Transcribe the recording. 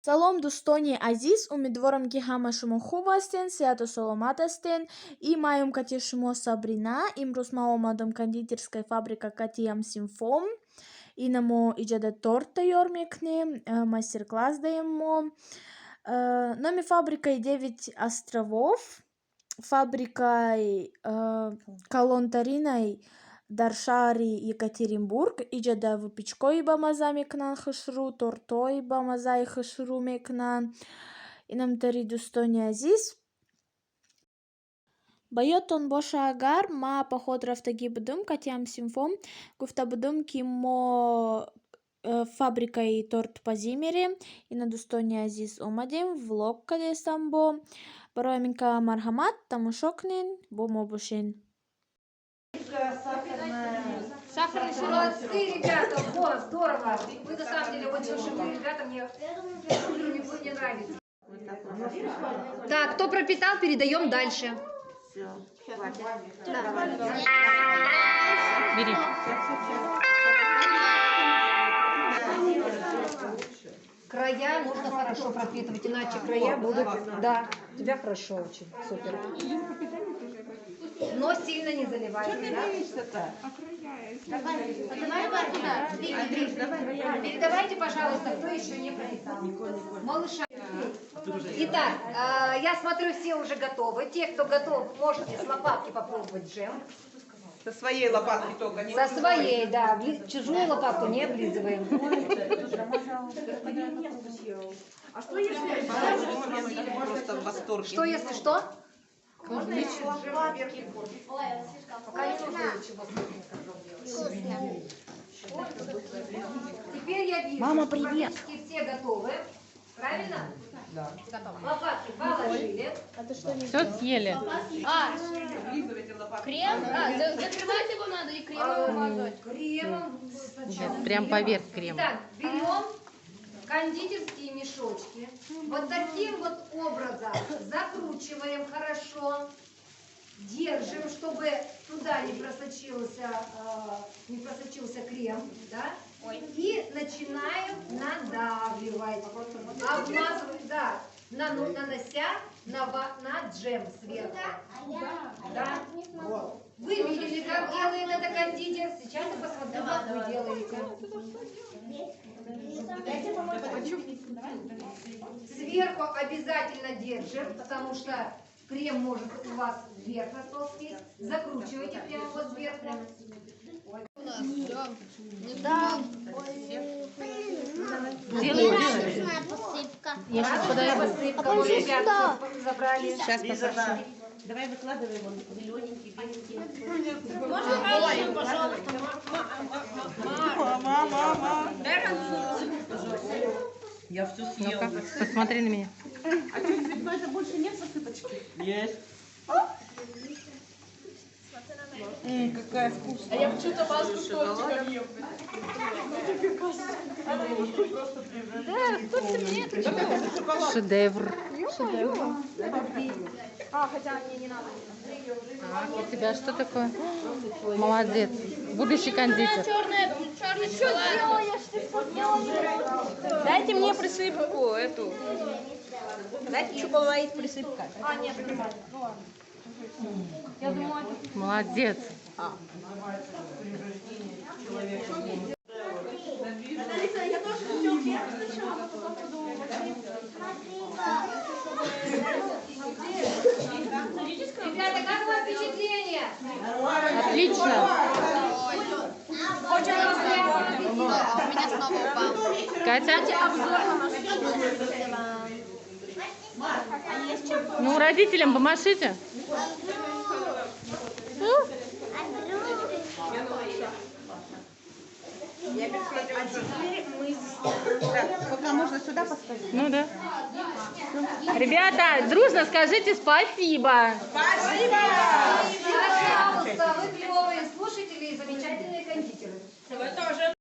Салом дустони азиз, умидворам ки ҳама шумо хуб ҳастен, сеҳату саломат ҳастен. И моем кати шумо Сабрина. Имрӯз ман омадам кондитерская фабрика Катиям Симфом. Ина мо иҷода торт тайёр мекунем, мастер-класс даем мо. Номи фабрикаи 9 островов. Фабрикаи калонтаринаи дар шаҳри Екатеринбург. Иҷода выпечкои ба мазза мекунанд, хушрӯ, тортҳои ба маззаи хушрӯ мекунанд. Инамтари дӯстони азиз, ба ёдтон боша агар ма поход рафтагӣ будум Катиям Симфом, гуфта будум ки мо фабрикаи тортпазӣ мерем. Ина дӯстони азиз омадем, влог кардем бо. Барои ҳамин ка марҳамат, тамошо кунен, бо мо бошен. Сахарный сироп. Молодцы, ребята, вот, здорово. Вы на самом деле очень живые ребята, мне нравится. Так, кто пропитал, передаем дальше. Все, хватит. Да. Бери. Края нужно хорошо пропитывать, иначе края будут... Да, у тебя хорошо очень, супер. Но сильно не заливай. Что ты боишься-то? Передавайте, пожалуйста, кто еще не пропитал. Малыша. Итак, я смотрю, все уже готовы. Те, кто готов, можете с лопатки попробовать джем. Со своей лопатки только. Со своей, да. Чужую лопатку не облизываем. А что если просто в восторге? Что если что? Можно еще лопатки? Пока не нужно ничего делать. Теперь я вижу, Мама, привет. практически все готовы. Правильно? Да. Лопатки положили. Все съели. Облизывайте лопатки. Крем? Закрывать его надо и кремом мазать. Кремом. Нет, прям поверх крема. Итак, берем кондитерские мешочки. Вот таким вот образом закручиваем хорошо. Держим, чтобы туда не просочился крем. Да? И начинаем надавливать. Обмазывать, да, нанося на джем сверху. Да. Вы видели, как делает это кондитер? Сейчас я посмотрю, как вы делаете. Сверху обязательно держим, потому что крем может у вас вверх расползтись. Закручивайте прямо вот сверху. Да. Делай. Я сейчас подойду. Посыпка, вот ребята забрали. Сейчас посмотрим. Давай выкладывай его зелененький, беленький. Пожалуйста. Мама. Я все съел. Ну-ка, посмотри на меня. А что, это больше нет посыпочки? Есть. Какая вкусная. А я почему-то маску с тортиком ем. Шедевр. Хотя мне не надо. Так, у тебя что такое? Молодец. Будущий кондитер. Черный шоколад. Дайте мне присыпку эту. Дайте чоколад присыпка. Нет, понимаю. Ну ладно. Я думала, Молодец. Ребята, как у вас впечатление? Отлично. Очень вкусно. у меня снова упал. Катя? Ну, родителям помашите. Пока можно сюда поставить. Ну да. Ребята, дружно скажите спасибо. Спасибо! Пожалуйста.